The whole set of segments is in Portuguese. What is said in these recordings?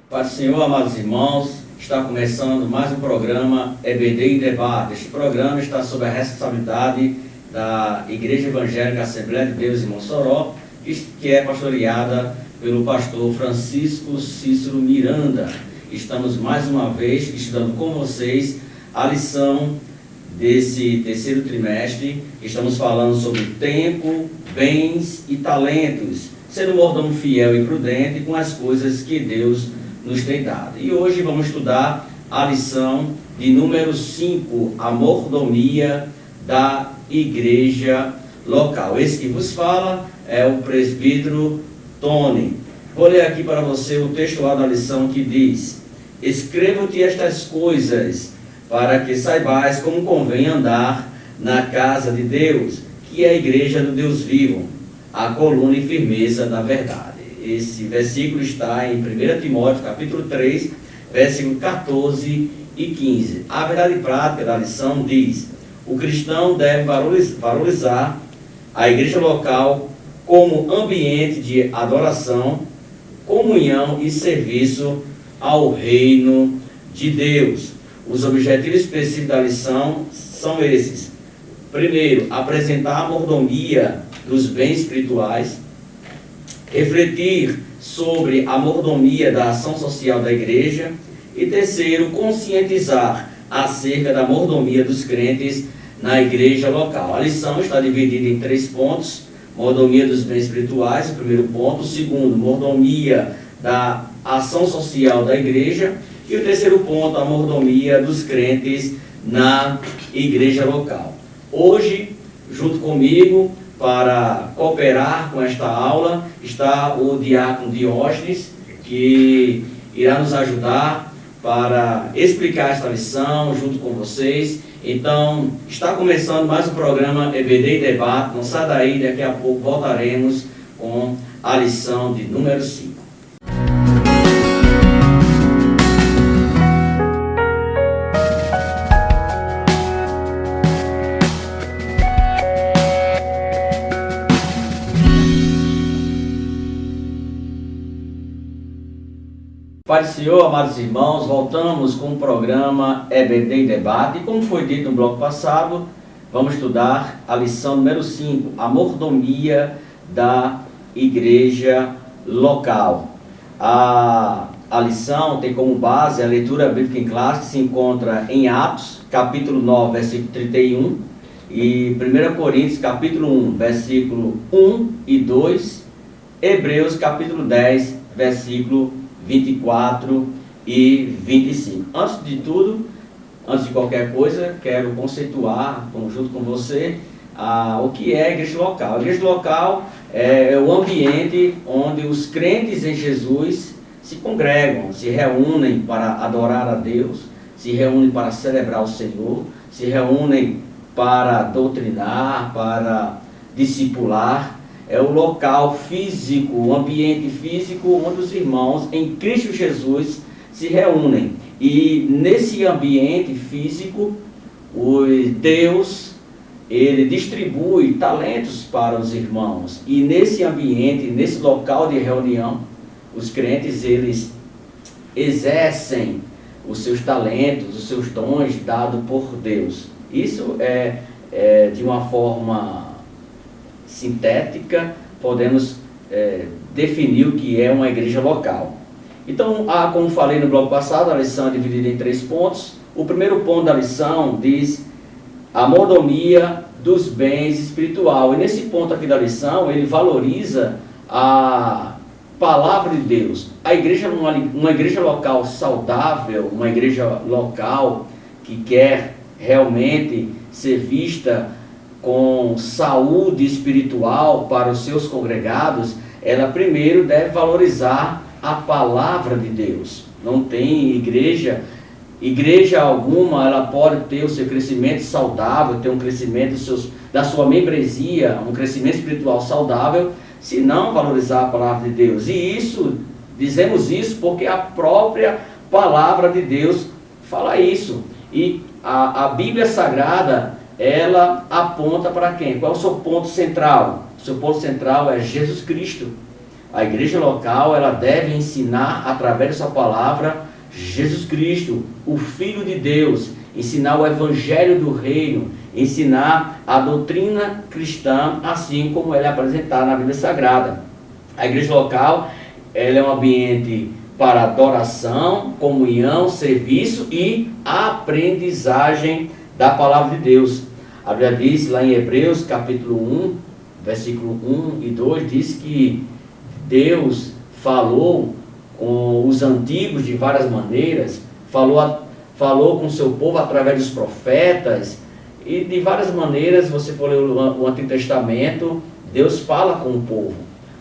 Paz do Senhor, amados irmãos, está começando mais um programa EBD em Debate. Este programa está sob a responsabilidade da Igreja Evangélica Assembleia de Deus em Mossoró, que é pastoreada pelo pastor Francisco Cícero Miranda. Estamos mais uma vez estudando com vocês a lição desse terceiro trimestre. Estamos falando sobre tempo, bens e talentos, sendo mordomo fiel e prudente com as coisas que Deus nos tem dado. E hoje vamos estudar a lição de número 5, a mordomia da igreja local. Esse que vos fala é o presbítero Tony. Vou ler aqui para você o texto lá da lição que diz: escrevo-te estas coisas para que saibais como convém andar na casa de Deus, que é a igreja do Deus vivo, a coluna e firmeza da verdade. Esse versículo está em 1 Timóteo, capítulo 3, versículo 14 e 15. A verdade prática da lição diz: o cristão deve valorizar a igreja local como ambiente de adoração, comunhão e serviço ao reino de Deus. Os objetivos específicos da lição são esses. Primeiro, apresentar a mordomia dos bens espirituais, refletir sobre a mordomia da ação social da igreja e terceiro, conscientizar acerca da mordomia dos crentes na igreja local. A lição está dividida em 3 pontos: mordomia dos bens espirituais, o primeiro ponto; o segundo, mordomia da ação social da igreja, e o terceiro ponto, a mordomia dos crentes na igreja local. Hoje, junto comigo, para cooperar com esta aula, está o diácono Diógenes, que irá nos ajudar para explicar esta lição junto com vocês. Então, está começando mais um programa EBD em Debate. Não sai daí, daqui a pouco voltaremos com a lição de número 5. Paz do Senhor, amados irmãos, voltamos com o programa EBD em Debate. E como foi dito no bloco passado, vamos estudar a lição número 5, a mordomia da igreja local. A lição tem como base a leitura bíblica em classe, que se encontra em Atos, capítulo 9, versículo 31, e 1 Coríntios, capítulo 1, versículo 1 e 2, Hebreus, capítulo 10, versículo 24 e 25. Antes de tudo, antes de qualquer coisa, quero conceituar, junto com você, o que é a igreja local. A igreja local é o ambiente onde os crentes em Jesus se congregam, se reúnem para adorar a Deus, se reúnem para celebrar o Senhor, se reúnem para doutrinar, para discipular. É o local físico, o ambiente físico onde os irmãos em Cristo Jesus se reúnem. E nesse ambiente físico, Deus, ele distribui talentos para os irmãos. E nesse ambiente, nesse local de reunião, os crentes, eles exercem os seus talentos, os seus dons dados por Deus. Isso é de uma forma sintética, podemos definir o que é uma igreja local. Então, como falei no bloco passado, a lição é dividida em 3 pontos. O primeiro ponto da lição diz a mordomia dos bens espiritual. E nesse ponto aqui da lição, ele valoriza a palavra de Deus. A igreja, uma igreja local saudável, uma igreja local que quer realmente ser vista com saúde espiritual para os seus congregados, ela primeiro deve valorizar a palavra de Deus. Não tem igreja alguma, ela pode ter o seu crescimento saudável, ter um crescimento da sua membresia, um crescimento espiritual saudável, se não valorizar a palavra de Deus. E dizemos isso porque a própria palavra de Deus fala isso. E a Bíblia Sagrada, ela aponta para quem? Qual é o seu ponto central? O seu ponto central é Jesus Cristo. A igreja local, ela deve ensinar através da sua palavra Jesus Cristo, o Filho de Deus, ensinar o Evangelho do Reino, ensinar a doutrina cristã, assim como ela é apresentada na Bíblia Sagrada. A igreja local, ela é um ambiente para adoração, comunhão, serviço e aprendizagem da palavra de Deus. A Bíblia diz lá em Hebreus capítulo 1, versículo 1 e 2, diz que Deus falou com os antigos de várias maneiras, falou com o seu povo através dos profetas, e de várias maneiras. Você for ler o Antigo Testamento, Deus fala com o povo,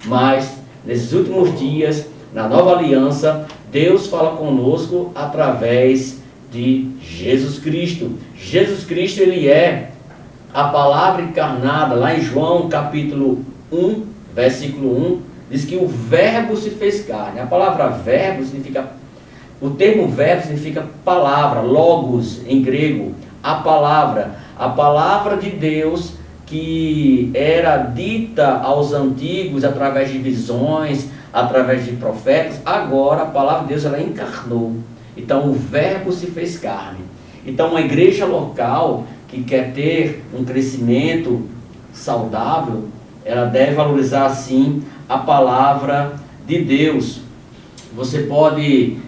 mas nesses últimos dias, na nova aliança, Deus fala conosco através de Jesus Cristo. Jesus Cristo, ele é a palavra encarnada. Lá em João capítulo 1, versículo 1, diz que o verbo se fez carne. A palavra verbo significa, o termo verbo significa palavra, logos em grego, a palavra de Deus que era dita aos antigos através de visões, através de profetas. Agora a palavra de Deus, ela encarnou. Então o verbo se fez carne. Então uma igreja local que quer ter um crescimento saudável, ela deve valorizar sim a palavra de Deus. Você pode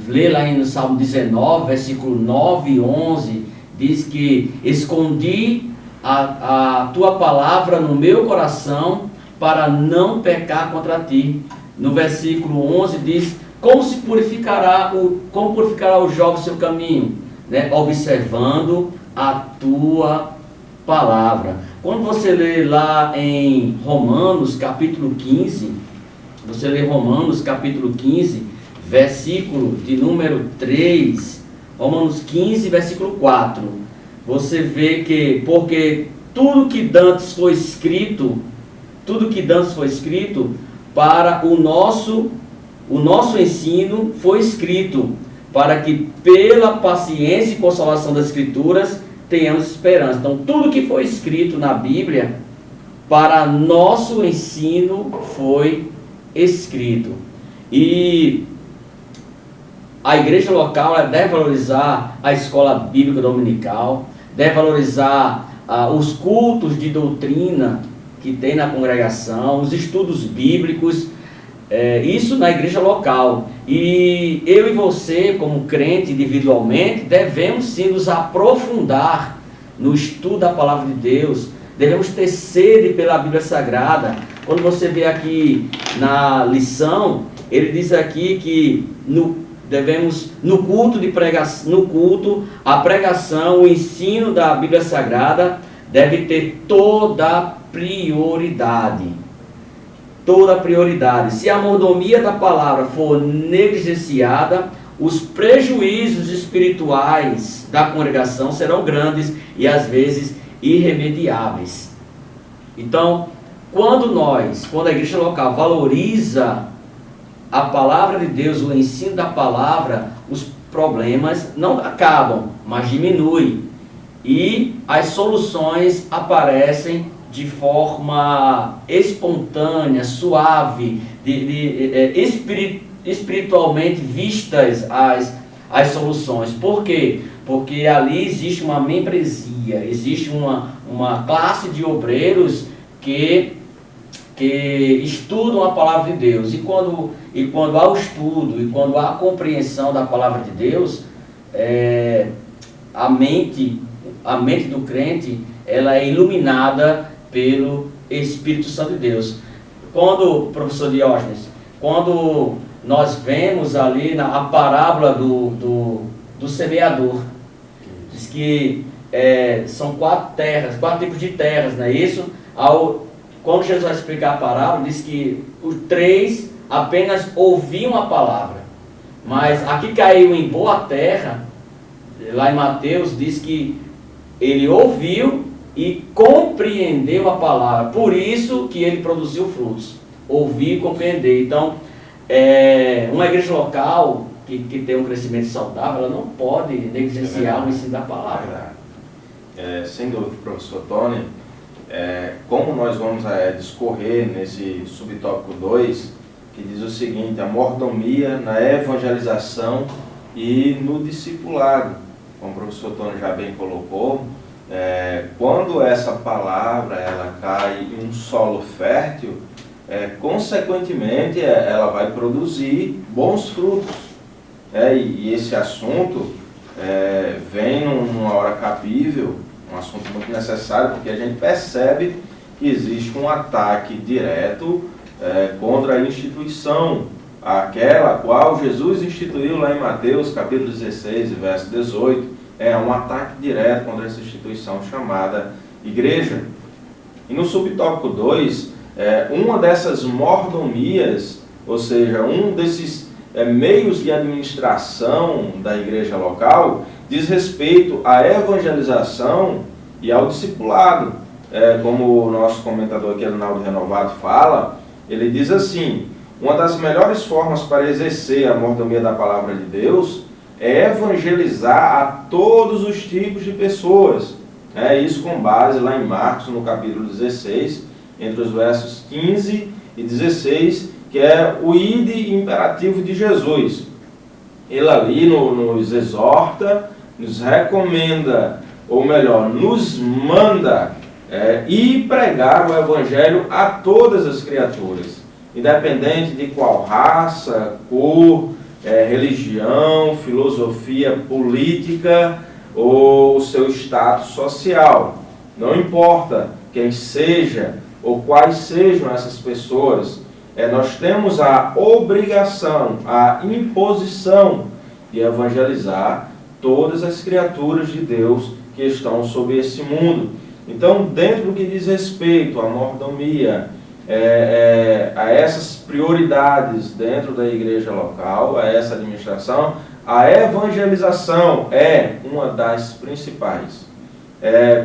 ler lá no Salmo 19, versículo 9 e 11, diz que escondi a tua palavra no meu coração para não pecar contra ti. No versículo 11 diz, como purificará o jovem seu caminho? Né? Observando a tua palavra. Quando você lê lá em Romanos capítulo 15, você lê Romanos capítulo 15, versículo de número 3, Romanos 15, versículo 4, você vê que, porque tudo que dantes foi escrito para o nosso ensino foi escrito, para que pela paciência e consolação das Escrituras tenhamos esperança. Então, tudo que foi escrito na Bíblia para nosso ensino foi escrito. E a igreja local, ela deve valorizar a escola bíblica dominical, deve valorizar os cultos de doutrina que tem na congregação, os estudos bíblicos, isso na igreja local. E eu e você, como crente individualmente, devemos sim nos aprofundar no estudo da palavra de Deus, devemos ter sede pela Bíblia Sagrada. Quando você vê aqui na lição, ele diz aqui que no culto, a pregação, o ensino da Bíblia Sagrada deve ter toda prioridade. Toda prioridade. Se a mordomia da palavra for negligenciada, os prejuízos espirituais da congregação serão grandes e às vezes irremediáveis. Então, quando a igreja local valoriza a palavra de Deus, o ensino da palavra, os problemas não acabam, mas diminuem. E as soluções aparecem de forma espontânea, suave, espiritualmente vistas as soluções. Por quê? Porque ali existe uma membresia, existe uma classe de obreiros que estudam a palavra de Deus. E quando há o estudo, e quando há a compreensão da palavra de Deus, a mente do crente, ela é iluminada pelo Espírito Santo de Deus. Professor Diógenes, quando nós vemos ali a parábola do semeador, diz que são quatro tipos de terras, não é isso? Quando Jesus vai explicar a parábola, diz que os três apenas ouviam a palavra, mas aqui caiu em boa terra. Lá em Mateus diz que ele ouviu e compreendeu a palavra, por isso que ele produziu frutos. Ouvir e compreender. Então, uma igreja local que tem um crescimento saudável, ela não pode negligenciar o ensino da palavra. Sem dúvida, professor Tony, como nós vamos discorrer nesse subtópico 2, que diz o seguinte: a mordomia na evangelização e no discipulado. Como o professor Tony já bem colocou, quando essa palavra ela cai em um solo fértil, consequentemente ela vai produzir bons frutos. E esse assunto vem numa hora cabível, um assunto muito necessário, porque a gente percebe que existe um ataque direto contra a instituição, aquela qual Jesus instituiu lá em Mateus capítulo 16, verso 18, um ataque direto contra essa instituição chamada igreja. E no subtópico 2, uma dessas mordomias, ou seja, um desses meios de administração da igreja local, diz respeito à evangelização e ao discipulado. Como o nosso comentador aqui, Arnaldo Renovado, fala, ele diz assim: uma das melhores formas para exercer a mordomia da palavra de Deus é evangelizar a todos os tipos de pessoas. Isso com base lá em Marcos, no capítulo 16, entre os versos 15 e 16, que é o ide imperativo de Jesus. Ele ali nos exorta, nos recomenda, ou melhor, nos manda ir pregar o evangelho a todas as criaturas, independente de qual raça, cor, religião, filosofia política ou seu status social. Não importa quem seja ou quais sejam essas pessoas, nós temos a obrigação, a imposição de evangelizar todas as criaturas de Deus que estão sobre esse mundo. Então, dentro do que diz respeito à mordomia, a essas prioridades dentro da igreja local, a essa administração, a evangelização é uma das principais.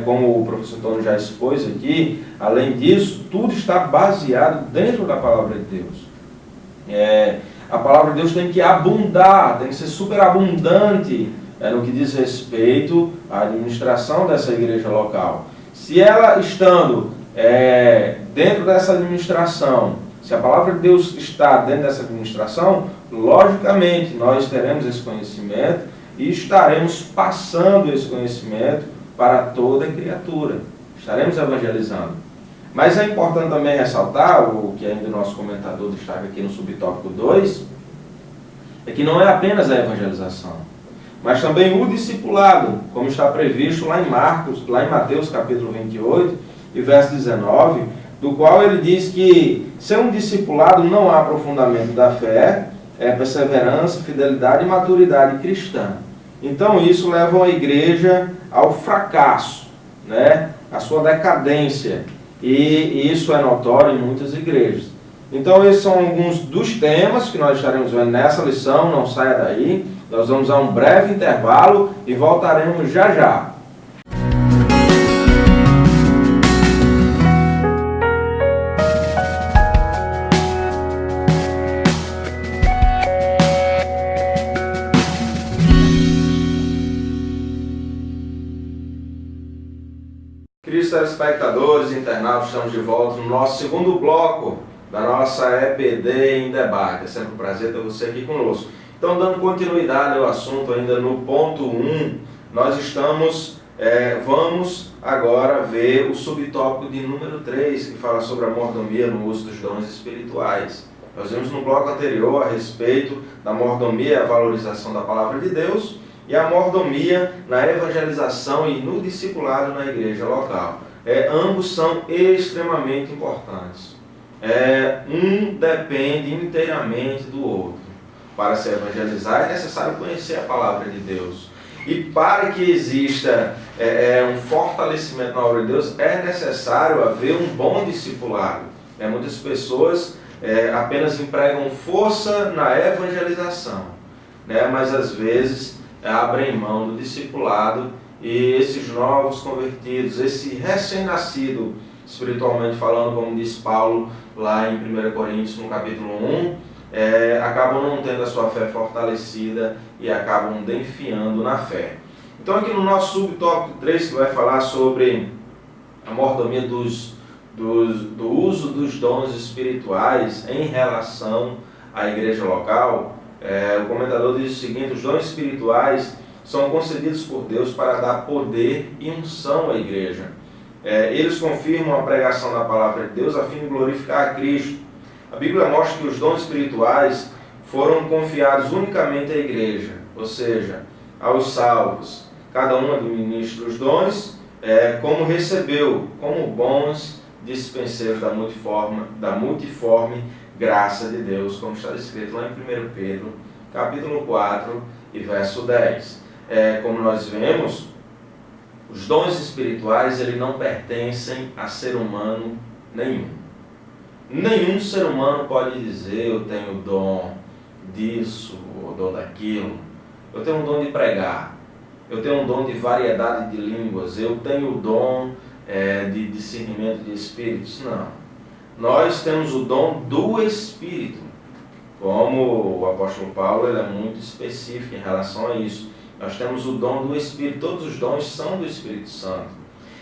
Como o professor Tony já expôs aqui, além disso, tudo está baseado dentro da palavra de Deus. A palavra de Deus tem que abundar, tem que ser superabundante no que diz respeito à administração dessa igreja local. Se ela estando dentro dessa administração, se a palavra de Deus está dentro dessa administração, logicamente nós teremos esse conhecimento e estaremos passando esse conhecimento para toda criatura. Estaremos evangelizando. Mas é importante também ressaltar, o que ainda o nosso comentador destaca aqui no subtópico 2, é que não é apenas a evangelização, mas também o discipulado, como está previsto lá em Mateus capítulo 28 e verso 19, do qual ele diz que ser um discipulado não há aprofundamento da fé, perseverança, fidelidade e maturidade cristã. Então isso leva a igreja ao fracasso, a sua decadência, e isso é notório em muitas igrejas. Então esses são alguns dos temas que nós estaremos vendo nessa lição, não saia daí, nós vamos a um breve intervalo e voltaremos já já. Queridos telespectadores e internautas, estamos de volta no nosso segundo bloco da nossa EBD em Debate. É sempre um prazer ter você aqui conosco. Então, dando continuidade ao assunto ainda no ponto 1, nós vamos agora ver o subtópico de número 3, que fala sobre a mordomia no uso dos dons espirituais. Nós vimos no bloco anterior a respeito da mordomia, a valorização da palavra de Deus, e a mordomia na evangelização e no discipulado na igreja local. Ambos são extremamente importantes. Um depende inteiramente do outro. Para se evangelizar é necessário conhecer a palavra de Deus. E para que exista um fortalecimento na obra de Deus, é necessário haver um bom discipulado. Muitas pessoas apenas empregam força na evangelização, mas às vezes abrem mão do discipulado, e esses novos convertidos, esse recém-nascido, espiritualmente falando, como diz Paulo lá em 1 Coríntios, no capítulo 1, acabam não tendo a sua fé fortalecida e acabam definhando na fé. Então aqui no nosso subtópico 3, que vai falar sobre a mordomia do uso dos dons espirituais em relação à igreja local, o comentador diz o seguinte: os dons espirituais são concedidos por Deus para dar poder e unção à igreja. Eles confirmam a pregação da palavra de Deus a fim de glorificar a Cristo. A Bíblia mostra que os dons espirituais foram confiados unicamente à igreja, ou seja, aos salvos. Cada um administra os dons como recebeu, como bons dispenseiros da multiforme graça de Deus, como está escrito lá em 1 Pedro, capítulo 4 e verso 10. Como nós vemos, os dons espirituais eles não pertencem a ser humano nenhum. Nenhum ser humano pode dizer: eu tenho o dom disso, o dom daquilo, eu tenho um dom de pregar, eu tenho um dom de variedade de línguas, eu tenho o dom de discernimento de espíritos. Não. Nós temos o dom do Espírito. Como o apóstolo Paulo ele é muito específico em relação a isso. Nós temos o dom do Espírito, todos os dons são do Espírito Santo.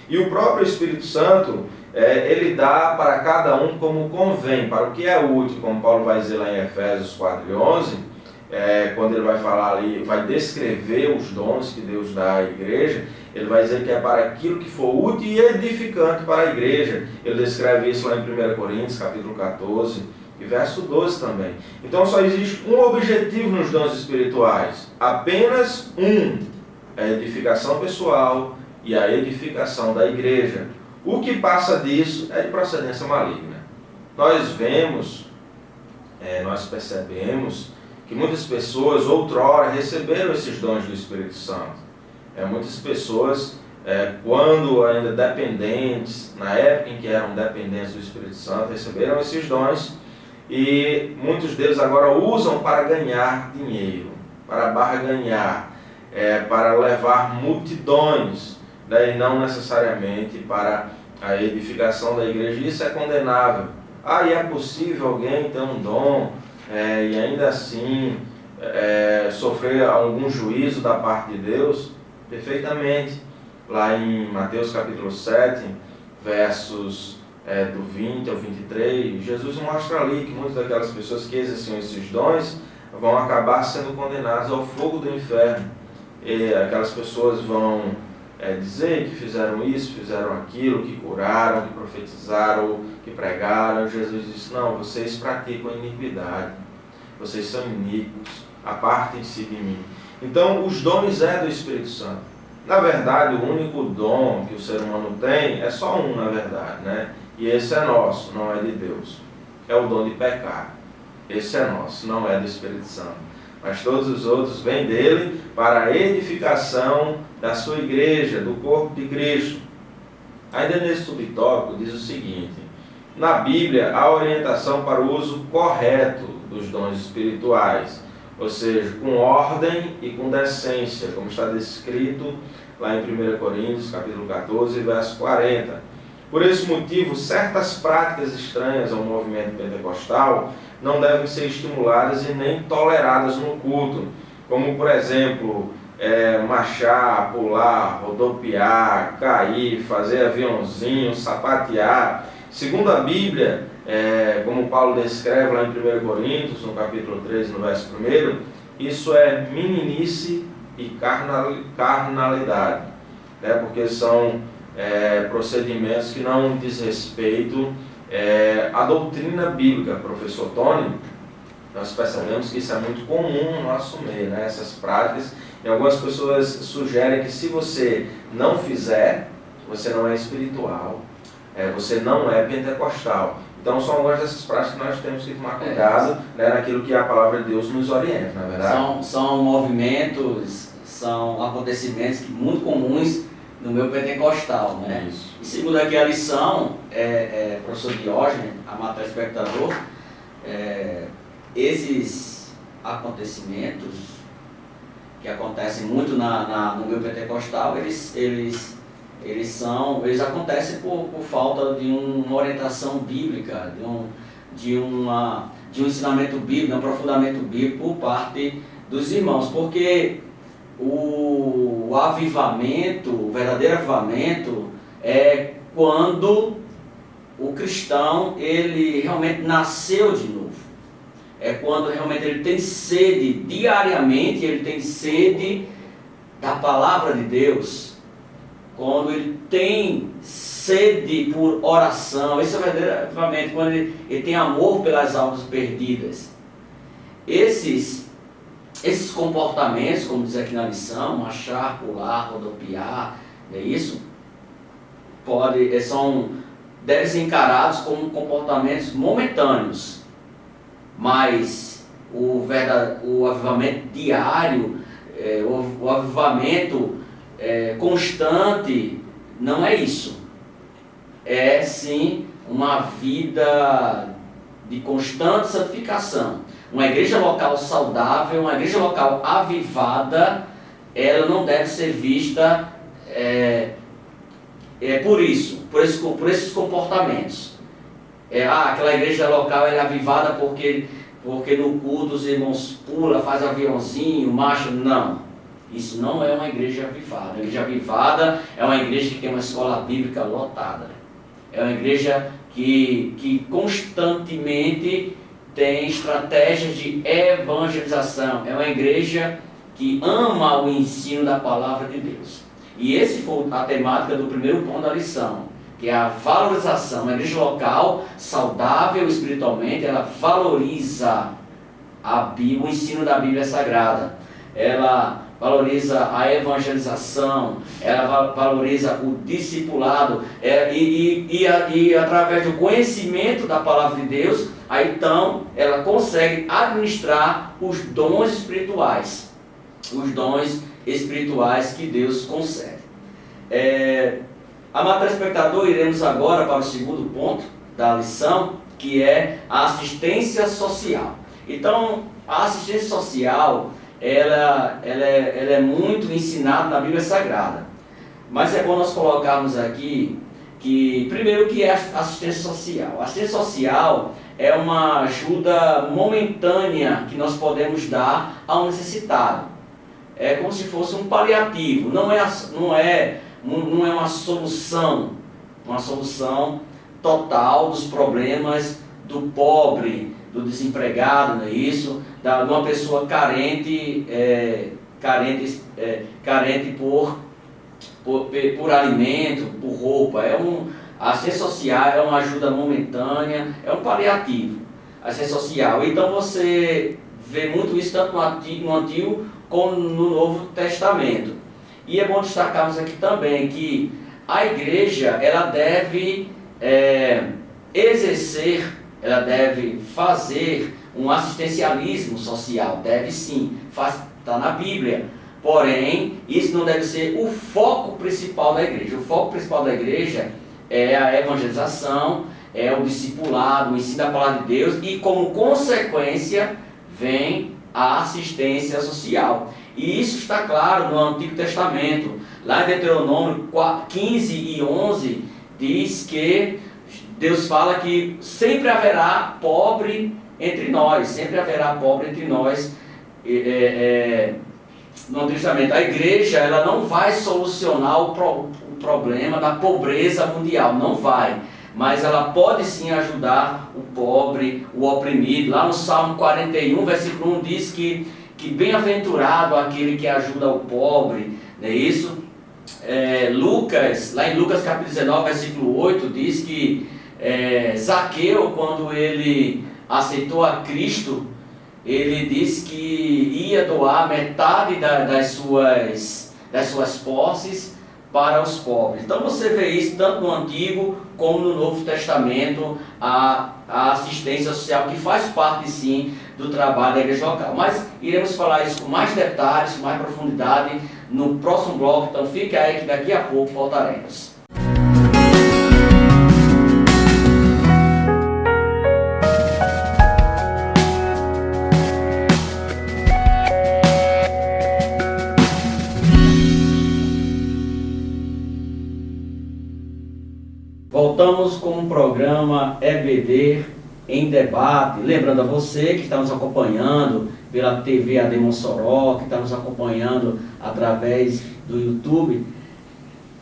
E o próprio Espírito Santo, ele dá para cada um como convém, para o que é útil, como Paulo vai dizer lá em Efésios 4:11, quando ele vai falar ali, vai descrever os dons que Deus dá à igreja, ele vai dizer que é para aquilo que for útil e edificante para a igreja. Ele descreve isso lá em 1 Coríntios, capítulo 14, e verso 12 também. Então só existe um objetivo nos dons espirituais, apenas um: a edificação pessoal e a edificação da igreja. O que passa disso é de procedência maligna. Nós vemos, nós percebemos que muitas pessoas outrora receberam esses dons do Espírito Santo. Muitas pessoas, quando ainda dependentes, na época em que eram dependentes do Espírito Santo, receberam esses dons, e muitos deles agora usam para ganhar dinheiro, para barganhar, para levar multidões, e não necessariamente para a edificação da igreja. Isso é condenável. E é possível alguém ter um dom e ainda assim sofrer algum juízo da parte de Deus? Perfeitamente. Lá em Mateus capítulo 7, versos do 20 ao 23, Jesus mostra ali que muitas daquelas pessoas que exerciam esses dons vão acabar sendo condenadas ao fogo do inferno. E aquelas pessoas vão dizer que fizeram isso, fizeram aquilo, que curaram, que profetizaram, que pregaram. Jesus disse: não, vocês praticam iniquidade, vocês são iníquos, apartem-se de mim. Então os dons do Espírito Santo. Na verdade, o único dom que o ser humano tem é só um, na verdade, né? E esse é nosso, não é de Deus. É o dom de pecar. Esse é nosso, não é do Espírito Santo. Mas todos os outros vêm dele para a edificação da sua igreja, do corpo de Cristo. Ainda nesse subtópico diz o seguinte: na Bíblia há orientação para o uso correto dos dons espirituais, ou seja, com ordem e com decência, como está descrito lá em 1 Coríntios, capítulo 14, verso 40. Por esse motivo, certas práticas estranhas ao movimento pentecostal não devem ser estimuladas e nem toleradas no culto, como, por exemplo, marchar, pular, rodopiar, cair, fazer aviãozinho, sapatear. Segundo a Bíblia, como Paulo descreve lá em 1 Coríntios, no capítulo 13, no verso 1, isso é meninice e carnalidade, porque são procedimentos que não diz respeito à doutrina bíblica. Professor Tony, nós percebemos que isso é muito comum no nosso meio, essas práticas, e algumas pessoas sugerem que se você não fizer, você não é espiritual, você não é pentecostal. Então são algumas dessas práticas que nós temos que tomar cuidado naquilo que a palavra de Deus nos orienta, na verdade. São movimentos, são acontecimentos muito comuns no meu pentecostal, né? Isso. E segundo aqui a lição, professor Diógenes, amado telespectador, esses acontecimentos que acontecem muito no meu pentecostal, eles acontecem por falta de uma orientação bíblica, de um ensinamento bíblico, um aprofundamento bíblico por parte dos irmãos, porque o avivamento, o verdadeiro avivamento é quando o cristão, ele realmente nasceu de novo. É quando realmente ele tem sede, diariamente ele tem sede da palavra de Deus. Quando ele tem sede por oração, isso é verdadeiramente quando ele tem amor pelas almas perdidas. Esses comportamentos, como diz aqui na lição, marchar, pular, rodopiar, é isso? Devem ser encarados como comportamentos momentâneos, mas o avivamento diário, o avivamento constante, não é isso. É sim uma vida de constante santificação. Uma igreja local saudável, uma igreja local avivada, ela não deve ser vista por esses comportamentos. Aquela igreja local é avivada porque no culto os irmãos pulam, faz aviãozinho, marcha. Não, isso não é uma igreja avivada. A igreja avivada é uma igreja que tem uma escola bíblica lotada. É uma igreja que constantemente tem estratégias de evangelização. É uma igreja que ama o ensino da palavra de Deus. E esse foi a temática do primeiro ponto da lição, que é a valorização. Uma igreja local, saudável espiritualmente, ela valoriza o ensino da Bíblia Sagrada. Ela valoriza a evangelização, ela valoriza o discipulado, e através do conhecimento da palavra de Deus, aí então ela consegue administrar os dons espirituais. Os dons espirituais que Deus concede. Amado telespectador, iremos agora para o segundo ponto da lição, que é a assistência social. Então, a assistência social, ela é muito ensinada na Bíblia Sagrada. Mas é bom nós colocarmos aqui que, primeiro, que é a assistência social. A assistência social é uma ajuda momentânea que nós podemos dar ao necessitado. É como se fosse um paliativo, não é uma solução total dos problemas do pobre, do desempregado, não é isso? De uma pessoa carente por alimento, por roupa. A assistência social é uma ajuda momentânea, é um paliativo, a assistência social. Então você vê muito isso tanto no Antigo como no Novo Testamento. E é bom destacarmos aqui também que a igreja, ela deve ela deve fazer um assistencialismo social, deve sim, está na Bíblia. Porém, isso não deve ser o foco principal da igreja. O foco principal da igreja é a evangelização, é o discipulado, o ensino da palavra de Deus, e como consequência vem a assistência social. E isso está claro no Antigo Testamento. Lá em Deuteronômio 15 e 11 diz que Deus fala que sempre haverá pobre entre nós, sempre haverá pobre entre nós. No Antigo Testamento, a igreja, ela não vai solucionar o problema da pobreza mundial, não vai. Mas ela pode sim ajudar o pobre, o oprimido. Lá no Salmo 41, versículo 1 diz que bem-aventurado aquele que ajuda o pobre, não é isso? Lá em Lucas capítulo 19, versículo 8, diz que Zaqueu, quando ele aceitou a Cristo, ele disse que ia doar metade das suas posses para os pobres. Então você vê isso tanto no Antigo como no Novo Testamento, a assistência social, que faz parte sim do trabalho da igreja local. Mas iremos falar isso com mais detalhes, com mais profundidade no próximo bloco. Então fica aí que daqui a pouco voltaremos. Voltamos com o programa EBD em Debate. Lembrando a você que está nos acompanhando pela TV AD Mossoró, que está nos acompanhando através do YouTube,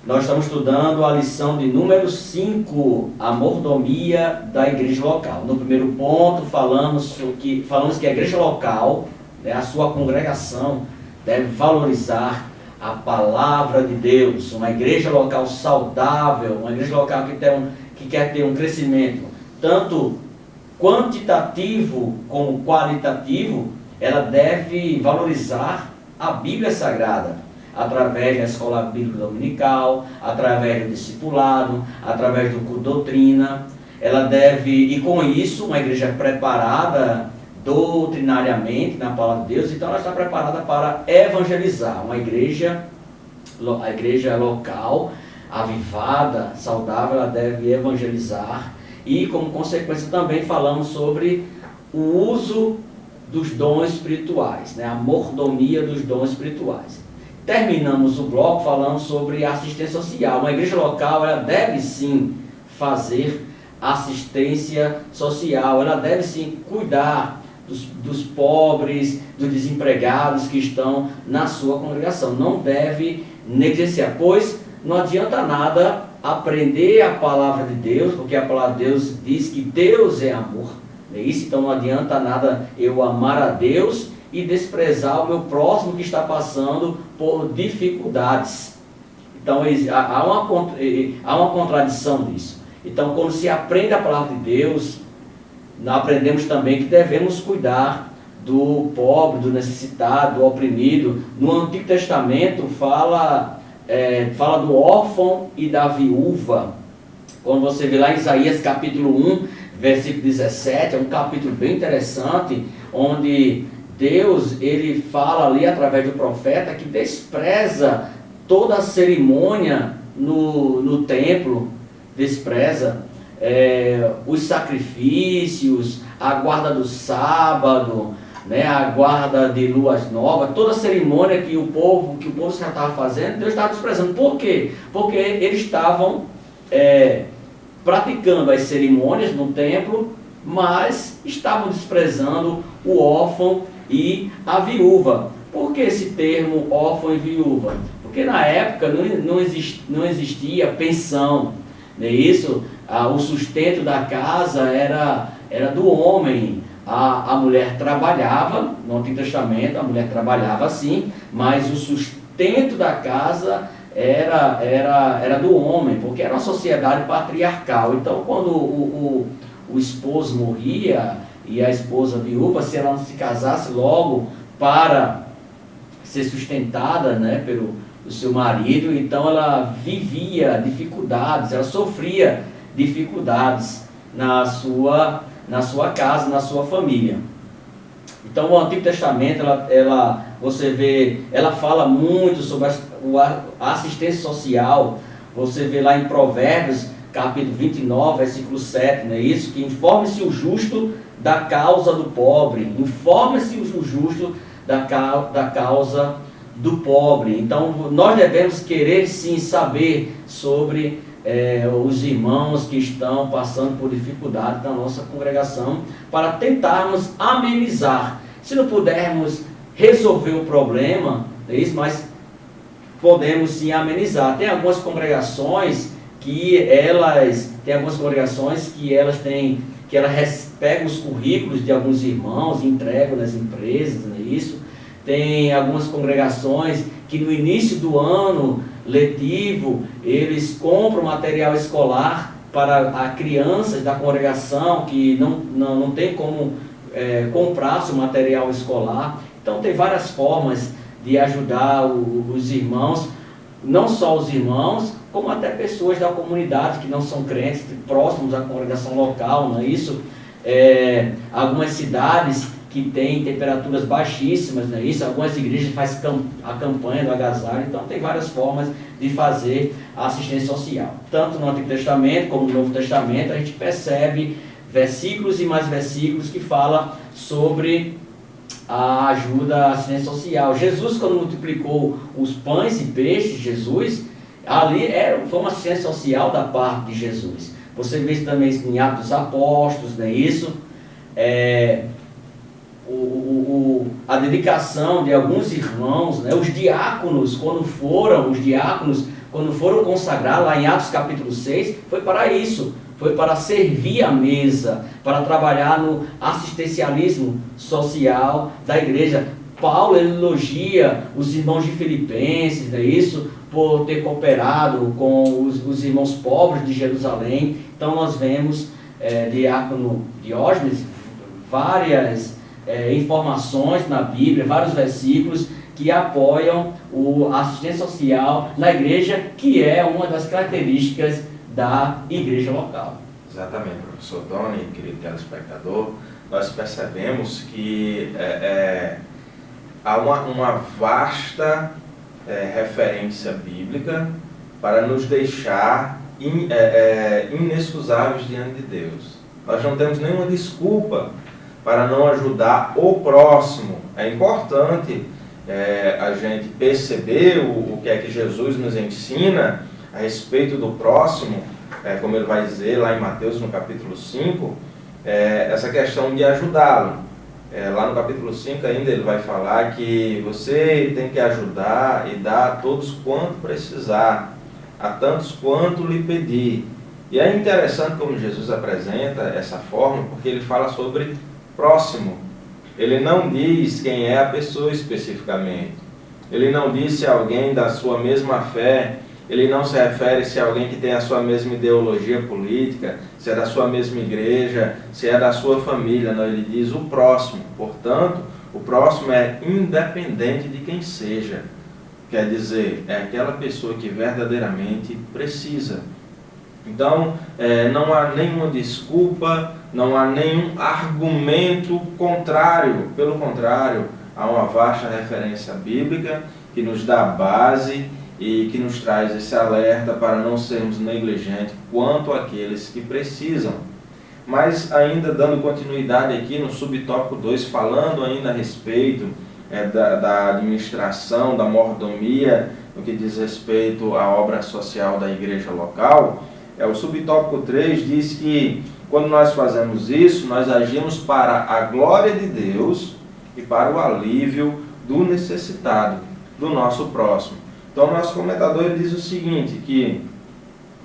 Nós estamos estudando a lição de número 5, a mordomia da igreja local. No primeiro ponto, falamos que a igreja local, né, a sua congregação, deve valorizar a palavra de Deus. Uma igreja local saudável, uma igreja local que quer ter um crescimento tanto quantitativo como qualitativo, ela deve valorizar a Bíblia Sagrada, através da escola bíblica dominical, através do discipulado, através do culto doutrina. Ela deve, e com isso, uma igreja preparada doutrinariamente na palavra de Deus, então ela está preparada para evangelizar. A igreja local, avivada, saudável, ela deve evangelizar. E como consequência também falamos sobre o uso dos dons espirituais, né? A mordomia dos dons espirituais. Terminamos o bloco falando sobre assistência social. Uma igreja local, ela deve sim fazer assistência social, ela deve sim cuidar dos pobres, dos desempregados que estão na sua congregação. Não deve negligenciar, pois não adianta nada aprender a palavra de Deus, porque a palavra de Deus diz que Deus é amor. É isso? Então não adianta nada eu amar a Deus e desprezar o meu próximo que está passando por dificuldades. Então há uma contradição nisso. Então, quando se aprende a palavra de Deus, nós aprendemos também que devemos cuidar do pobre, do necessitado, do oprimido. No Antigo Testamento fala do órfão e da viúva. Quando você vê lá em Isaías capítulo 1, versículo 17, é um capítulo bem interessante, onde Deus, ele fala ali através do profeta que despreza toda a cerimônia no templo, despreza os sacrifícios, a guarda do sábado, né, a guarda de luas novas, toda a cerimônia que o povo já estava fazendo, Deus estava desprezando. Por quê? Porque eles estavam praticando as cerimônias no templo, mas estavam desprezando o órfão e a viúva. Por que esse termo órfão e viúva? Porque na época não existia pensão, não é isso? O sustento da casa era do homem. A mulher trabalhava, no Antigo Testamento a mulher trabalhava sim, mas o sustento da casa era do homem, porque era uma sociedade patriarcal. Então quando o esposo morria e a esposa viúva, se ela não se casasse logo para ser sustentada, né, pelo seu marido, então ela vivia dificuldades, ela sofria dificuldades na sua casa, na sua família. Então o Antigo Testamento, ela fala muito sobre a assistência social. Você vê lá em Provérbios, capítulo 29, versículo 7, não é isso? Que informe-se o justo da causa do pobre, informe-se o justo da causa do pobre. Então nós devemos querer sim saber sobre os irmãos que estão passando por dificuldade na nossa congregação, para tentarmos amenizar. Se não pudermos resolver o problema, é isso, mas podemos sim amenizar. Tem algumas congregações que elas pegam os currículos de alguns irmãos e entregam nas empresas, não é isso? Tem algumas congregações que no início do ano letivo, eles compram material escolar para crianças da congregação que não tem como comprar seu material escolar. Então tem várias formas de ajudar os irmãos, não só os irmãos, como até pessoas da comunidade que não são crentes, próximos à congregação local, não é isso? Algumas cidades que têm temperaturas baixíssimas, não é isso? Algumas igrejas fazem a campanha do agasalho. Então tem várias formas de fazer a assistência social. Tanto no Antigo Testamento como no Novo Testamento, a gente percebe versículos e mais versículos que falam sobre a ajuda à assistência social. Jesus, quando multiplicou os pães e peixes, ali foi uma assistência social da parte de Jesus. Você vê isso também em Atos dos Apóstolos, não é isso? A dedicação de alguns irmãos, né? Os diáconos, quando foram consagrar, lá em Atos capítulo 6, foi para isso. Foi para servir a mesa, para trabalhar no assistencialismo social da igreja. Paulo elogia os irmãos de Filipenses, não é isso? Por ter cooperado com os irmãos pobres de Jerusalém. Então nós vemos, diácono Diógenes, várias informações na Bíblia, vários versículos que apoiam a assistência social na igreja, que é uma das características da igreja local. Exatamente, professor Tony, querido telespectador, nós percebemos que há uma vasta referência bíblica para nos deixar inexcusáveis diante de Deus. Nós não temos nenhuma desculpa para não ajudar o próximo. É importante a gente perceber o que é que Jesus nos ensina a respeito do próximo, como ele vai dizer lá em Mateus, no capítulo 5, essa questão de ajudá-lo. Lá no capítulo 5 ainda ele vai falar que você tem que ajudar e dar a todos quanto precisar, a tantos quanto lhe pedir. E é interessante como Jesus apresenta essa forma, porque ele fala sobre próximo. Ele não diz quem é a pessoa especificamente. Ele não diz se é alguém da sua mesma fé. Ele não se refere se é alguém que tem a sua mesma ideologia política, se é da sua mesma igreja, se é da sua família. Não, ele diz o próximo. Portanto, o próximo é independente de quem seja. Quer dizer, é aquela pessoa que verdadeiramente precisa. Então, não há nenhuma desculpa, não há nenhum argumento contrário. Pelo contrário, há uma vasta referência bíblica que nos dá base e que nos traz esse alerta para não sermos negligentes quanto àqueles que precisam. Mas ainda dando continuidade aqui no subtópico 2, falando ainda a respeito da administração, da mordomia, no que diz respeito à obra social da igreja local, o subtópico 3 diz que quando nós fazemos isso, nós agimos para a glória de Deus e para o alívio do necessitado, do nosso próximo. Então, nosso comentador ele diz o seguinte, que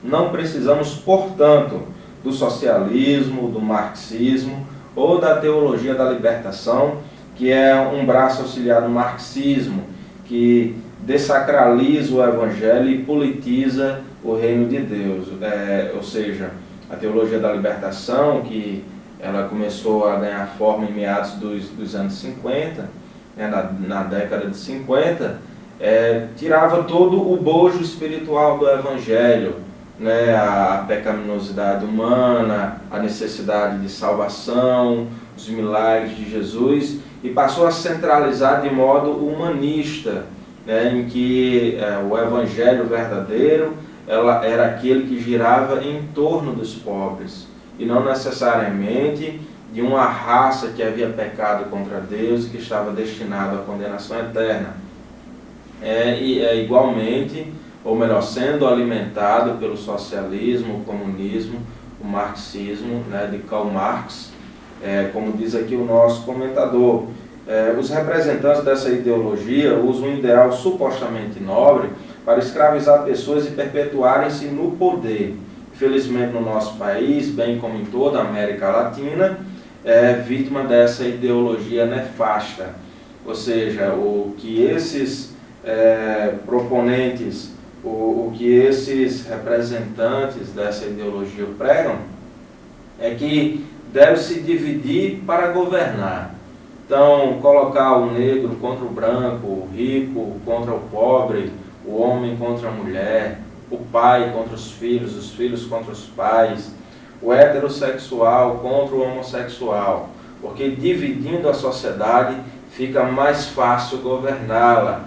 não precisamos, portanto, do socialismo, do marxismo ou da teologia da libertação, que é um braço auxiliar do marxismo, que desacraliza o evangelho e politiza o reino de Deus. Ou seja, a teologia da libertação, que ela começou a ganhar forma em meados dos anos 50, na década de 50, tirava todo o bojo espiritual do evangelho, a pecaminosidade humana, a necessidade de salvação, os milagres de Jesus, e passou a centralizar de modo humanista, em que o evangelho verdadeiro era aquele que girava em torno dos pobres, e não necessariamente de uma raça que havia pecado contra Deus e que estava destinada à condenação eterna. Igualmente, ou melhor, sendo alimentado pelo socialismo, o comunismo, o marxismo, de Karl Marx, como diz aqui o nosso comentador. Os representantes dessa ideologia usam um ideal supostamente nobre para escravizar pessoas e perpetuarem-se no poder. Infelizmente, no nosso país, bem como em toda a América Latina, é vítima dessa ideologia nefasta. Ou seja, o que esses proponentes, o que esses representantes dessa ideologia pregam, é que deve se dividir para governar. Então, colocar o negro contra o branco, o rico contra o pobre, o homem contra a mulher, o pai contra os filhos contra os pais, o heterossexual contra o homossexual, porque dividindo a sociedade fica mais fácil governá-la,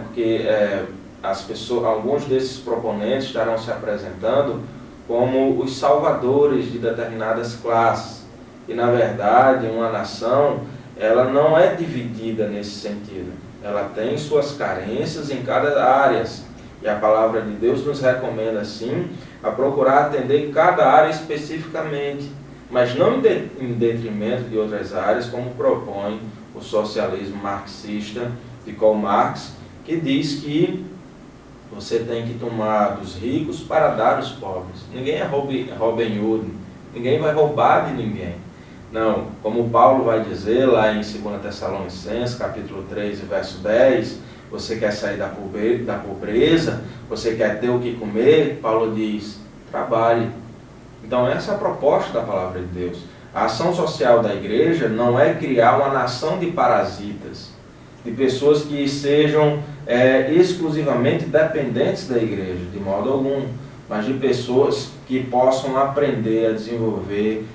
porque alguns desses proponentes estarão se apresentando como os salvadores de determinadas classes, e na verdade uma nação ela não é dividida nesse sentido, ela tem suas carências em cada área. E a palavra de Deus nos recomenda, sim, a procurar atender cada área especificamente, mas não em detrimento de outras áreas, como propõe o socialismo marxista de Karl Marx, que diz que Você tem que tomar dos ricos para dar aos pobres. Ninguém é Robin Hood, ninguém vai roubar de ninguém. Não, como Paulo vai dizer lá em 2 Tessalonicenses, capítulo 3, verso 10, você quer sair da pobreza, você quer ter o que comer, Paulo diz, trabalhe. Então essa é a proposta da palavra de Deus. A ação social da igreja não é criar uma nação de parasitas, de pessoas que sejam exclusivamente dependentes da igreja, de modo algum, mas de pessoas que possam aprender a desenvolver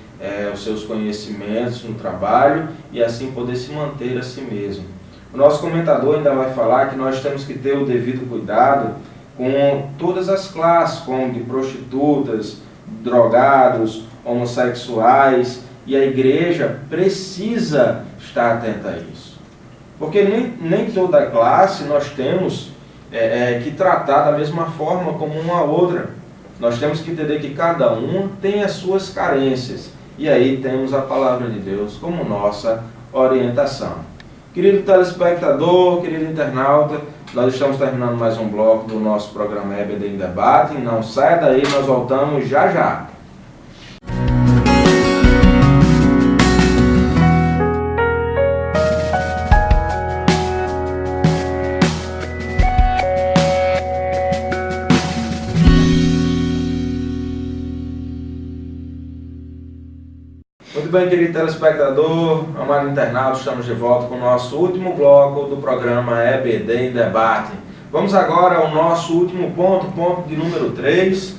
os seus conhecimentos no trabalho e assim poder se manter a si mesmo. O nosso comentador ainda vai falar que nós temos que ter o devido cuidado com todas as classes, como de prostitutas, drogados, homossexuais, e a igreja precisa estar atenta a isso. Porque nem toda classe nós temos que tratar da mesma forma como uma outra. Nós temos que entender que cada um tem as suas carências. E aí temos a palavra de Deus como nossa orientação. Querido telespectador, querido internauta, nós estamos terminando mais um bloco do nosso programa EBD em Debate. Não saia daí, nós voltamos já já. Muito bem, querido telespectador, amado internauta, estamos de volta com o nosso último bloco do programa EBD em Debate. Vamos agora ao nosso último ponto de número 3,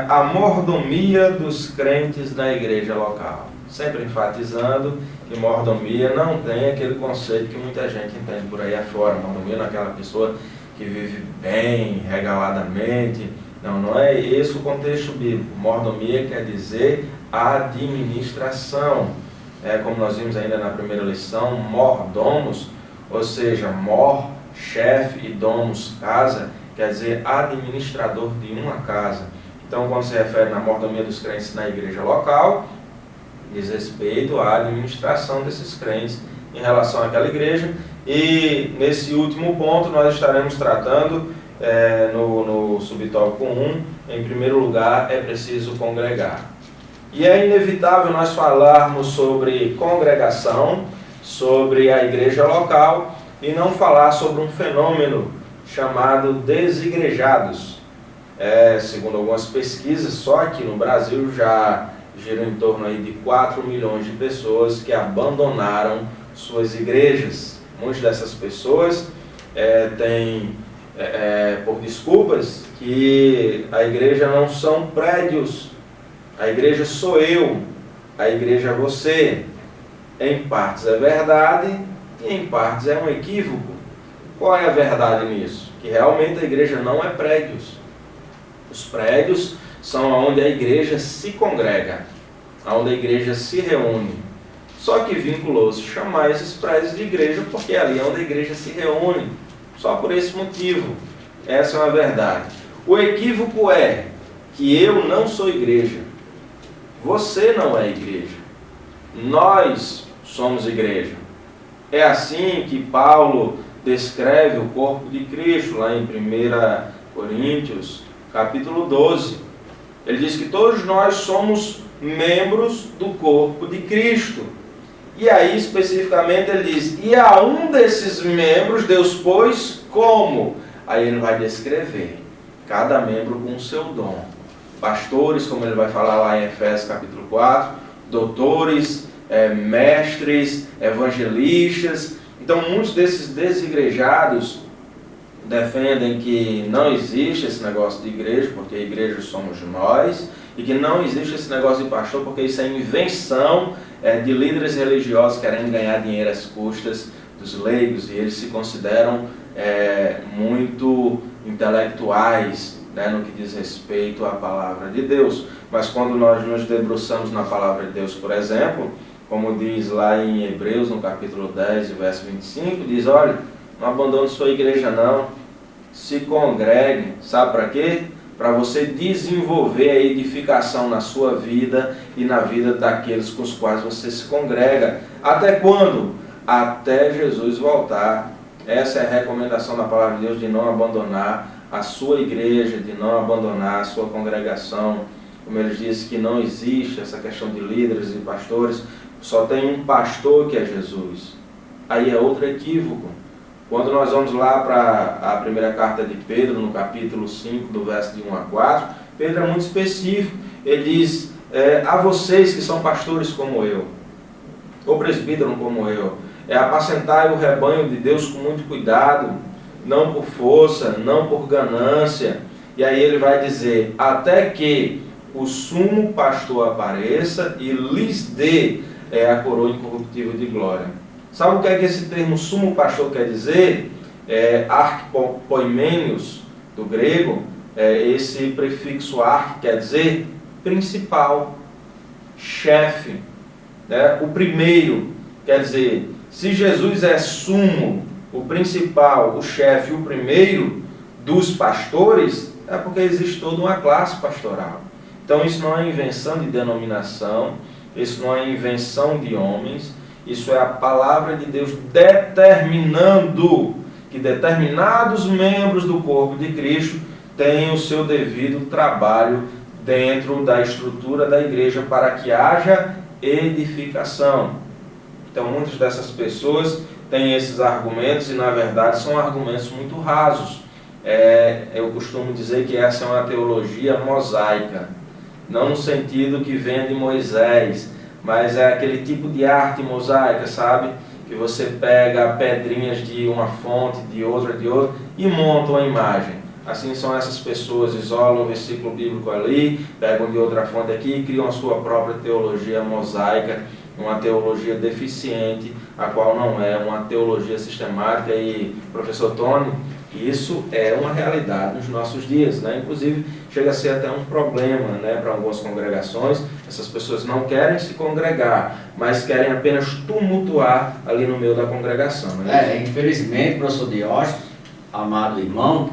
a mordomia dos crentes na igreja local. Sempre enfatizando que mordomia não tem aquele conceito que muita gente entende por aí afora. Mordomia não é aquela pessoa que vive bem, regaladamente. Não é esse o contexto bíblico. Mordomia quer dizer administração. Como nós vimos ainda na primeira lição, mordomos, ou seja, mor, chefe, e domos, casa, quer dizer administrador de uma casa. Então, quando se refere na mordomia dos crentes na igreja local, diz respeito à administração desses crentes em relação àquela igreja. E nesse último ponto nós estaremos tratando no subtópico 1, em primeiro lugar, é preciso congregar. E é inevitável nós falarmos sobre congregação, sobre a igreja local, e não falar sobre um fenômeno chamado desigrejados. Segundo algumas pesquisas, só aqui no Brasil já gira em torno aí de 4 milhões de pessoas que abandonaram suas igrejas. Muitas dessas pessoas têm por desculpas que a igreja não são prédios, a igreja sou eu, a igreja é você. Em partes é verdade e em partes é um equívoco. Qual é a verdade nisso? Que realmente a igreja não é prédios. Os prédios são onde a igreja se congrega, onde a igreja se reúne. Só que vinculou-se chamar esses prédios de igreja porque é ali onde a igreja se reúne. Só por esse motivo. Essa é uma verdade. O equívoco é que eu não sou igreja. Você não é igreja. Nós somos igreja. É assim que Paulo descreve o corpo de Cristo, lá em 1 Coríntios, capítulo 12. Ele diz que todos nós somos membros do corpo de Cristo. E aí, especificamente, ele diz, e a um desses membros Deus pôs como? Aí ele vai descrever, cada membro com o seu dom. Pastores, como ele vai falar lá em Efésios capítulo 4, doutores, mestres, evangelistas. Então, muitos desses desigrejados defendem que não existe esse negócio de igreja, porque a igreja somos nós, e que não existe esse negócio de pastor, porque isso é invenção de líderes religiosos querendo ganhar dinheiro às custas dos leigos, e eles se consideram muito intelectuais, no que diz respeito à palavra de Deus. Mas quando nós nos debruçamos na palavra de Deus, por exemplo, como diz lá em Hebreus, no capítulo 10, verso 25, diz, olha, não abandone sua igreja não, se congregue, sabe para quê? Para você desenvolver a edificação na sua vida e na vida daqueles com os quais você se congrega. Até quando? Até Jesus voltar. Essa é a recomendação da palavra de Deus, de não abandonar a sua igreja, de não abandonar a sua congregação. Como eles dizem que não existe essa questão de líderes e pastores, só tem um pastor que é Jesus. Aí é outro equívoco. Quando nós vamos lá para a primeira carta de Pedro, no capítulo 5, do verso de 1 a 4, Pedro é muito específico. Ele diz, a vocês que são pastores como eu, ou presbítero como eu, apacentai o rebanho de Deus com muito cuidado, não por força, não por ganância. E aí ele vai dizer, até que o sumo pastor apareça e lhes dê a coroa incorruptível de glória. Sabe o que é que esse termo sumo pastor quer dizer? Arquipoimenios, do grego, esse prefixo arque quer dizer principal, chefe, né? O primeiro, quer dizer, se Jesus é sumo, o principal, o chefe, o primeiro dos pastores, é porque existe toda uma classe pastoral. Então isso não é invenção de denominação, isso não é invenção de homens, isso é a palavra de Deus determinando que determinados membros do corpo de Cristo têm o seu devido trabalho dentro da estrutura da igreja para que haja edificação. Então muitas dessas pessoas têm esses argumentos e na verdade são argumentos muito rasos. Eu costumo dizer que essa é uma teologia mosaica, não no sentido que vem de Moisés, mas é aquele tipo de arte mosaica, sabe? Que você pega pedrinhas de uma fonte, de outra, e monta uma imagem. Assim são essas pessoas, isolam um versículo bíblico ali, pegam de outra fonte aqui e criam a sua própria teologia mosaica, uma teologia deficiente, a qual não é uma teologia sistemática. E, professor Tony, isso é uma realidade nos nossos dias, né? Inclusive chega a ser até um problema, né, para algumas congregações. Essas pessoas não querem se congregar, mas querem apenas tumultuar ali no meio da congregação, né? Infelizmente, professor Diógenes, amado irmão,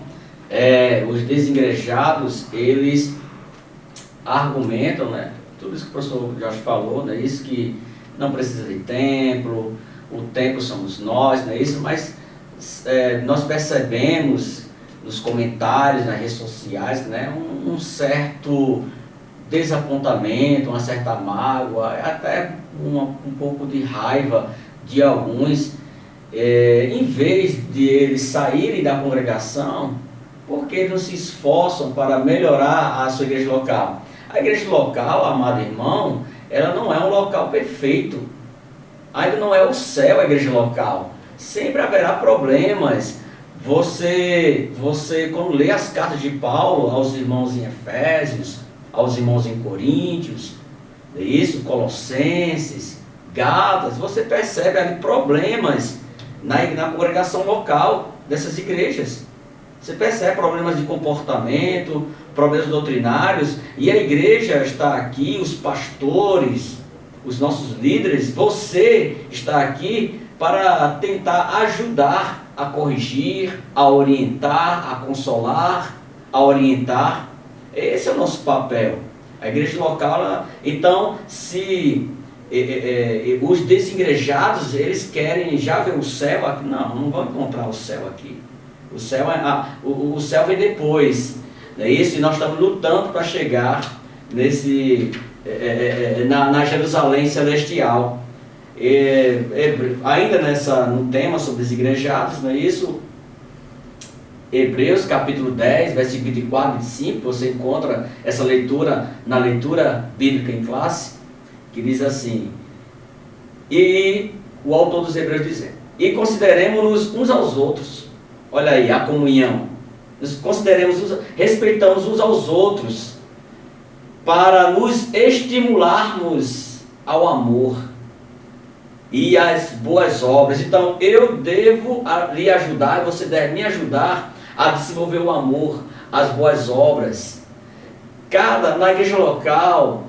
os desigrejados, eles argumentam, né, tudo isso que o professor Jorge falou, né, isso que não precisa de templo, o templo somos nós, né, isso, mas nós percebemos nos comentários, nas redes sociais, né, um certo desapontamento, uma certa mágoa, até um pouco de raiva de alguns, em vez de eles saírem da congregação, porque eles não se esforçam para melhorar a sua igreja local. A igreja local, amado irmão, ela não é um local perfeito, ainda não é o céu a igreja local. Sempre haverá problemas. Você quando lê as cartas de Paulo aos irmãos em Efésios, aos irmãos em Coríntios, Colossenses, Gálatas, você percebe ali problemas na congregação local dessas igrejas. Você percebe problemas de comportamento, problemas doutrinários, e a igreja está aqui, os pastores, os nossos líderes, você está aqui para tentar ajudar a corrigir, a orientar, a consolar, a orientar. Esse é o nosso papel. A igreja local, então, se os desigrejados, eles querem já ver o céu aqui, não vão encontrar o céu aqui. O céu vem depois. É isso, e nós estamos lutando para chegar na Jerusalém celestial. Ainda no tema sobre os igrejados, não é isso? Hebreus capítulo 10, versículo 24 e 25, você encontra essa leitura na leitura bíblica em classe, que diz assim, e o autor dos Hebreus diz, e consideremos-nos uns aos outros, olha aí, a comunhão, respeitamos uns aos outros, para nos estimularmos ao amor e às boas obras. Então eu devo lhe ajudar, você deve me ajudar a desenvolver o amor, as boas obras. Na igreja local,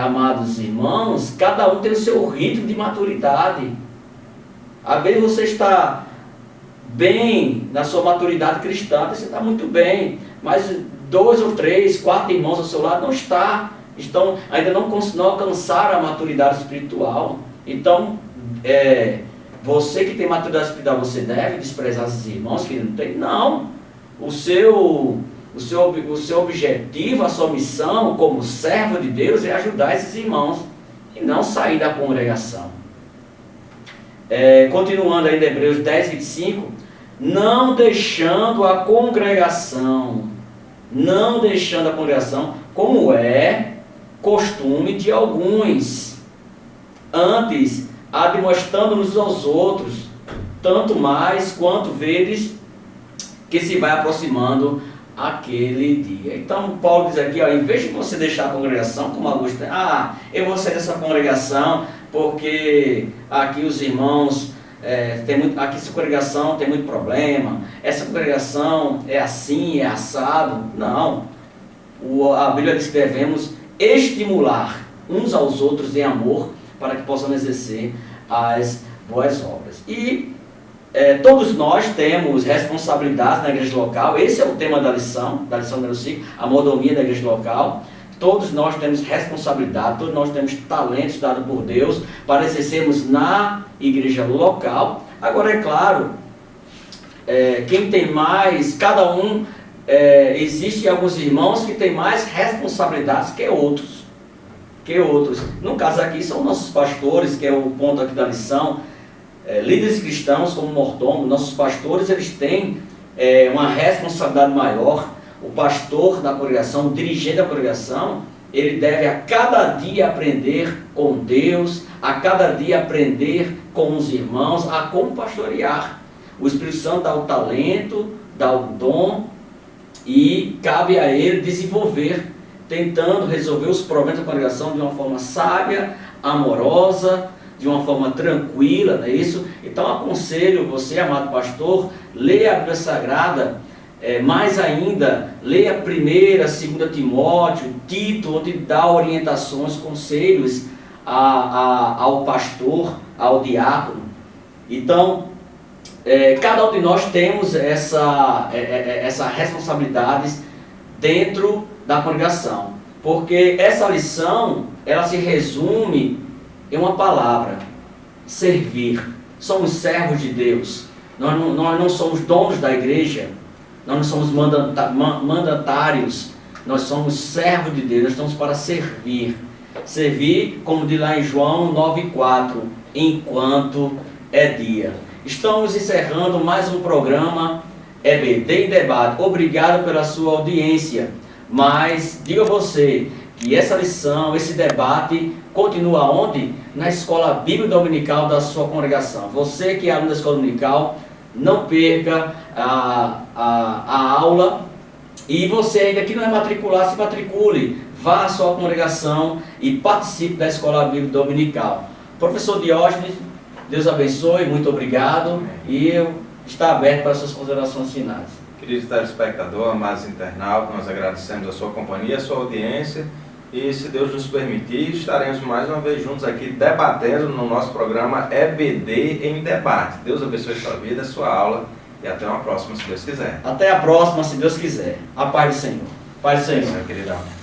amados irmãos, cada um tem o seu ritmo de maturidade. Às vezes você está bem na sua maturidade cristã, você está muito bem, mas 2 ou 3, 4 irmãos ao seu lado ainda não alcançaram a maturidade espiritual. Então, você que tem maturidade espiritual, você deve desprezar esses irmãos que não tem? Não. o seu objetivo, a sua missão como servo de Deus é ajudar esses irmãos e não sair da congregação. Continuando ainda Hebreus 10, 25, não deixando a congregação, como é costume de alguns, antes admoestando-nos aos outros, tanto mais quanto vedes que se vai aproximando aquele dia. Então Paulo diz aqui, em vez de você deixar a congregação, como alguns têm, eu vou sair dessa congregação porque aqui os irmãos, aqui essa congregação tem muito problema, essa congregação é assim, é assado. Não, a Bíblia diz que devemos estimular uns aos outros em amor para que possam exercer as boas obras. E todos nós temos responsabilidades na igreja local. Esse é o tema da lição número 5, a mordomia da igreja local. Todos nós temos responsabilidade, todos nós temos talentos dados por Deus para exercermos na igreja local. Agora, é claro, quem tem mais, cada um, existem alguns irmãos que têm mais responsabilidades que outros. No caso aqui são nossos pastores, que é o ponto aqui da lição, líderes cristãos como mordomo. Nossos pastores, eles têm uma responsabilidade maior. O pastor da congregação, o dirigente da congregação, ele deve a cada dia aprender com Deus, a cada dia aprender com os irmãos, a como pastorear. O Espírito Santo dá o talento, dá o dom, e cabe a ele desenvolver, tentando resolver os problemas da congregação de uma forma sábia, amorosa, de uma forma tranquila, não é isso? Então aconselho você, amado pastor, leia a Bíblia Sagrada, mais ainda, leia 1ª, 2ª Timóteo, Tito, onde dá orientações, conselhos ao pastor, ao diácono. Então, cada um de nós temos essa responsabilidade dentro da congregação, porque essa lição, ela se resume em uma palavra: servir. Somos servos de Deus. Nós não somos donos da igreja, nós não somos mandatários, nós somos servos de Deus, nós estamos para servir. Servir, como diz lá em João 9,4, enquanto é dia. Estamos encerrando mais um programa EBD em Debate. Obrigado pela sua audiência. Mas digo a você que essa lição, esse debate continua onde? Na escola bíblica dominical da sua congregação. Você que é aluno da escola dominical, não perca a aula. E você ainda que não é matriculado, se matricule. Vá à sua congregação e participe da escola bíblica dominical. Professor Diógenes, Deus abençoe, muito obrigado. E está aberto para as suas considerações finais. Querido telespectador, amados internautas, nós agradecemos a sua companhia, a sua audiência. E se Deus nos permitir, estaremos mais uma vez juntos aqui debatendo no nosso programa EBD em Debate. Deus abençoe a sua vida, a sua aula, e até uma próxima, se Deus quiser. Até a próxima, se Deus quiser. A paz do Senhor. Paz do Senhor. Queridão.